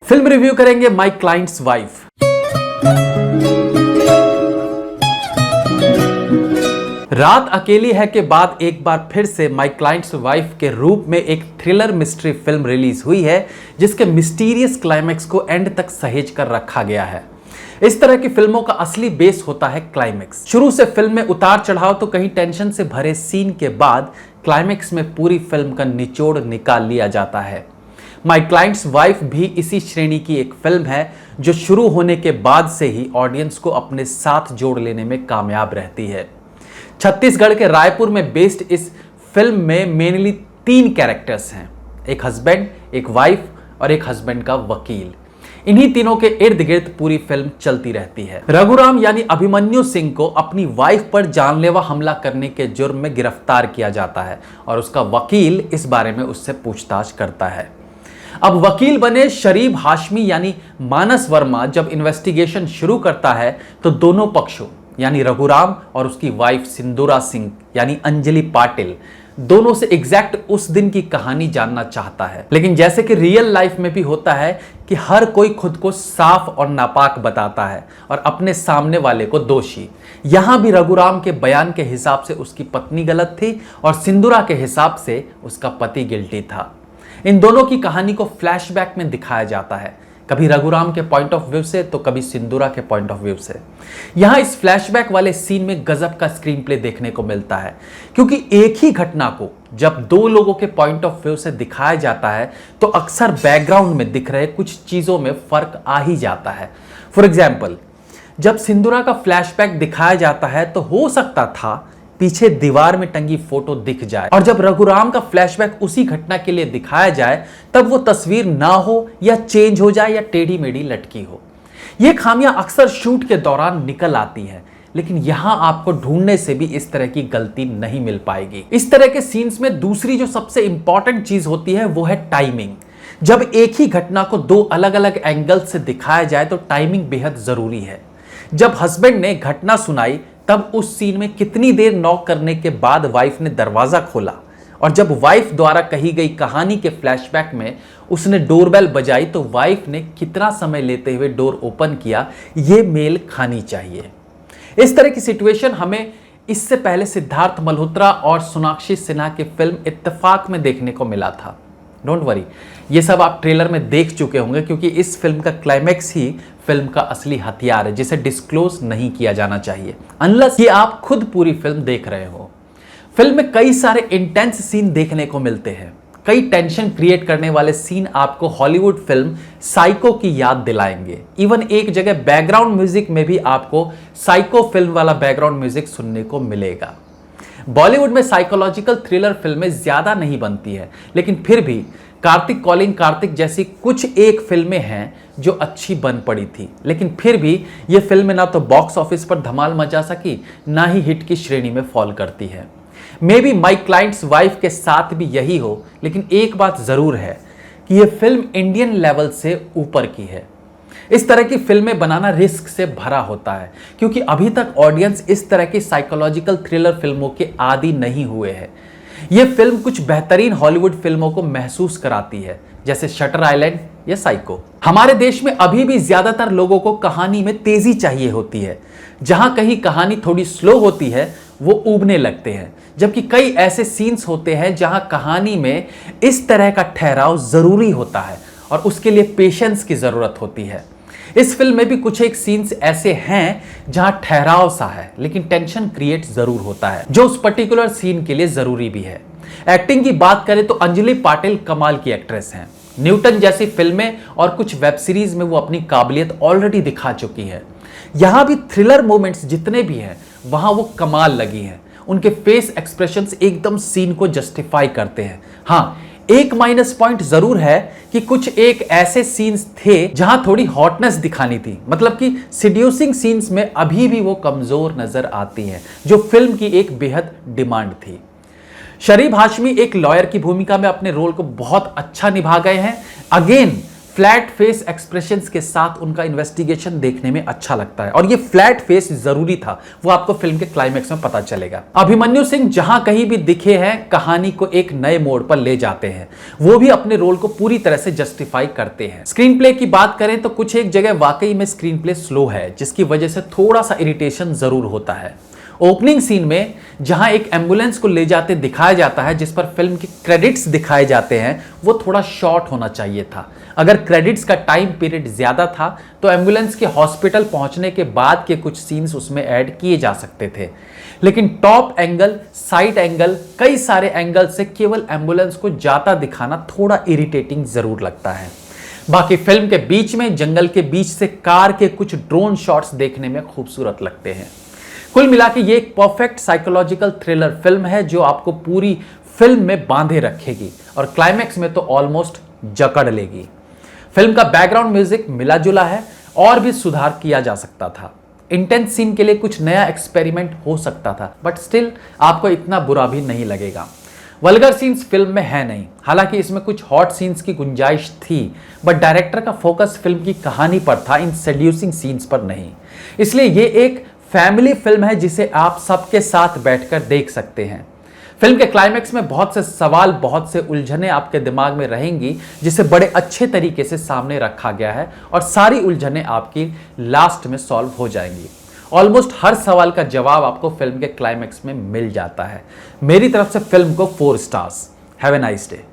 Film review करेंगे my clients wife. रात अकेली है के बाद एक बार फिर से माय क्लाइंट्स वाइफ के रूप में एक थ्रिलर मिस्ट्री फिल्म रिलीज हुई है, जिसके मिस्टीरियस क्लाइमैक्स को एंड तक सहेज कर रखा गया है। इस तरह की फिल्मों का असली बेस होता है क्लाइमैक्स। शुरू से फिल्म में उतार चढ़ाव तो कहीं टेंशन से भरे सीन के बाद क्लाइमैक्स में पूरी फिल्म का निचोड़ निकाल लिया जाता है। माय क्लाइंट्स वाइफ भी इसी श्रेणी की एक फिल्म है, जो शुरू होने के बाद से ही ऑडियंस को अपने साथ जोड़ लेने में कामयाब रहती है। छत्तीसगढ़ के रायपुर में बेस्ड इस फिल्म में मेनली 3 कैरेक्टर्स हैं, एक हस्बैंड, एक वाइफ और एक हस्बैंड का वकील। इन्हीं तीनों के इर्द गिर्द पूरी फिल्म चलती रहती है। रघुराम यानी अभिमन्यु सिंह को अपनी वाइफ पर जानलेवा हमला करने के जुर्म में गिरफ्तार किया जाता है और उसका वकील इस बारे में उससे पूछताछ करता है। अब वकील बने शरीफ हाशमी यानी मानस वर्मा जब इन्वेस्टिगेशन शुरू करता है तो दोनों पक्षों यानी रघुराम और उसकी वाइफ सिंदूरा सिंह यानी अंजलि पाटिल दोनों से एग्जैक्ट उस दिन की कहानी जानना चाहता है। लेकिन जैसे कि रियल लाइफ में भी होता है कि हर कोई खुद को साफ और नापाक बताता है और अपने सामने वाले को दोषी। यहां भी रघुराम के बयान के हिसाब से उसकी पत्नी गलत थी और सिंदूरा के हिसाब से उसका पति गिल्टी था। इन दोनों की कहानी को फ्लैशबैक में दिखाया जाता है, कभी रघुराम के पॉइंट ऑफ व्यू से तो कभी सिंदूरा के पॉइंट ऑफ व्यू से। यहां इस फ्लैशबैक वाले सीन में गजब का स्क्रीन प्ले देखने को मिलता है, क्योंकि एक ही घटना को जब 2 लोगों के पॉइंट ऑफ व्यू से दिखाया जाता है तो अक्सर बैकग्राउंड में दिख रहे कुछ चीजों में फर्क आ ही जाता है। फॉर एग्जाम्पल, जब सिंदूरा का फ्लैशबैक दिखाया जाता है तो हो सकता था पीछे दीवार में टंगी फोटो दिख जाए, और जब रघुराम का फ्लैशबैक उसी घटना के लिए दिखाया जाए तब वो तस्वीर ना हो या चेंज हो जाए या टेढ़ी मेढ़ी लटकी हो। ये खामियां अक्सर शूट के दौरान निकल आती हैं, लेकिन यहां आपको ढूंढने से भी इस तरह की गलती नहीं मिल पाएगी। इस तरह के सीन्स में दूसरी जो सबसे इंपॉर्टेंट चीज होती है वो है टाइमिंग। जब एक ही घटना को 2 अलग अलग एंगल से दिखाया जाए तो टाइमिंग बेहद जरूरी है। जब हस्बैंड ने घटना सुनाई तब उस सीन में कितनी देर नॉक करने के बाद वाइफ ने दरवाजा खोला, और जब वाइफ द्वारा कही गई कहानी के फ्लैशबैक में उसने डोरबेल बजाई तो वाइफ ने कितना समय लेते हुए डोर ओपन किया, ये मेल खानी चाहिए। इस तरह की सिचुएशन हमें इससे पहले सिद्धार्थ मल्होत्रा और सोनाक्षी सिन्हा की फिल्म इत्तेफाक में देखने को मिला था। डोंट वरी, ये सब आप ट्रेलर में देख चुके होंगे, क्योंकि इस फिल्म का क्लाइमैक्स ही फिल्म का असली हथियार है, जिसे डिस्क्लोज नहीं किया जाना चाहिए अनलेस कि आप खुद पूरी फिल्म देख रहे हो। फिल्म में कई सारे इंटेंस सीन देखने को मिलते हैं। कई टेंशन क्रिएट करने वाले सीन आपको हॉलीवुड फिल्म साइको की याद दिलाएंगे। इवन एक जगह बैकग्राउंड म्यूजिक में भी आपको साइको फिल्म वाला बैकग्राउंड म्यूजिक सुनने को मिलेगा। बॉलीवुड में साइकोलॉजिकल थ्रिलर फिल्में ज्यादा नहीं बनती है, लेकिन फिर भी कार्तिक कॉलिंग कार्तिक जैसी कुछ एक फिल्में हैं जो अच्छी बन पड़ी थी, लेकिन फिर भी ये फिल्में ना तो बॉक्स ऑफिस पर धमाल मचा सकी, ना ही हिट की श्रेणी में फॉल करती है। May be my clients wife के साथ भी यही हो, लेकिन एक बात जरूर है कि ये फिल्म इंडियन लेवल से ऊपर की है। इस तरह की फिल्में बनाना रिस्क से भरा होता है, क्योंकि अभी तक ऑडियंस इस तरह की साइकोलॉजिकल थ्रिलर फिल्मों के आदी नहीं हुए हैं। यह फिल्म कुछ बेहतरीन हॉलीवुड फिल्मों को महसूस कराती है, जैसे शटर आइलैंड या साइको। हमारे देश में अभी भी ज्यादातर लोगों को कहानी में तेजी चाहिए होती है। जहां कहीं कहानी थोड़ी स्लो होती है वो ऊबने लगते हैं, जबकि कई ऐसे सीन्स होते हैं जहां कहानी में इस तरह का ठहराव जरूरी होता है और उसके लिए पेशेंस की जरूरत होती है। इस फिल्म में भी कुछ एक सीन्स ऐसे हैं जहां ठहराव सा है, लेकिन टेंशन क्रिएट जरूर होता है, जो उस पर्टिकुलर सीन के लिए जरूरी भी है। एक्टिंग की बात करें तो अंजलि पाटिल कमाल की एक्ट्रेस हैं। न्यूटन जैसी फिल्में और कुछ वेब सीरीज में वो अपनी काबिलियत ऑलरेडी दिखा चुकी है। यहां भी थ्रिलर मोमेंट्स जितने भी हैं वहां वो कमाल लगी हैं। उनके फेस एक्सप्रेशंस एकदम सीन को जस्टिफाई करते हैं। हाँ, एक माइनस पॉइंट जरूर है कि कुछ एक ऐसे सीन्स थे जहां थोड़ी हॉटनेस दिखानी थी, मतलब कि सीड्यूसिंग सीन्स में अभी भी वो कमजोर नजर आती हैं, जो फिल्म की एक बेहद डिमांड थी। शरीफ हाशमी एक लॉयर की भूमिका में अपने रोल को बहुत अच्छा निभा गए हैं। अगेन फ्लैट फेस एक्सप्रेशंस के साथ उनका इन्वेस्टिगेशन देखने में अच्छा लगता है और ये फ्लैट फेस जरूरी था, वो आपको फिल्म के क्लाइमेक्स में पता चलेगा। अभिमन्यु सिंह जहां कहीं भी दिखे हैं कहानी को एक नए मोड़ पर ले जाते हैं, वो भी अपने रोल को पूरी तरह से जस्टिफाई करते हैं। स्क्रीन प्ले की बात करें तो कुछ एक जगह वाकई में स्क्रीन प्ले स्लो है, जिसकी वजह से थोड़ा सा इरिटेशन जरूर होता है। ओपनिंग सीन में जहां एक एम्बुलेंस को ले जाते दिखाया जाता है, जिस पर फिल्म के क्रेडिट्स दिखाए जाते हैं, वो थोड़ा शॉर्ट होना चाहिए था। अगर क्रेडिट्स का टाइम पीरियड ज्यादा था तो एम्बुलेंस के हॉस्पिटल पहुंचने के बाद के कुछ सीन्स उसमें ऐड किए जा सकते थे, लेकिन टॉप एंगल, साइड एंगल, कई सारे एंगल से केवल एम्बुलेंस को जाता दिखाना थोड़ा इरिटेटिंग जरूर लगता है। बाकी फिल्म के बीच में जंगल के बीच से कार के कुछ ड्रोन शॉट्स देखने में खूबसूरत लगते हैं। कुल मिला के ये एक परफेक्ट साइकोलॉजिकल थ्रिलर फिल्म है जो आपको पूरी फिल्म में बांधे रखेगी और क्लाइमैक्स में तो ऑलमोस्ट जकड़ लेगी। फिल्म का बैकग्राउंड म्यूजिक मिला जुला है और भी सुधार किया जा सकता था। इंटेंस सीन के लिए कुछ नया एक्सपेरिमेंट हो सकता था, बट स्टिल आपको इतना बुरा भी नहीं लगेगा। वल्गर सीन्स फिल्म में है नहीं, हालांकि इसमें कुछ हॉट सीन्स की गुंजाइश थी, बट डायरेक्टर का फोकस फिल्म की कहानी पर था, इन सेड्यूसिंग सीन्स पर नहीं। इसलिए ये एक फैमिली फिल्म है जिसे आप सबके साथ बैठकर देख सकते हैं। फिल्म के क्लाइमैक्स में बहुत से सवाल, बहुत से उलझने आपके दिमाग में रहेंगी, जिसे बड़े अच्छे तरीके से सामने रखा गया है और सारी उलझने आपकी लास्ट में सॉल्व हो जाएंगी। ऑलमोस्ट हर सवाल का जवाब आपको फिल्म के क्लाइमैक्स में मिल जाता है। मेरी तरफ से फिल्म को 4 stars. Have a nice day.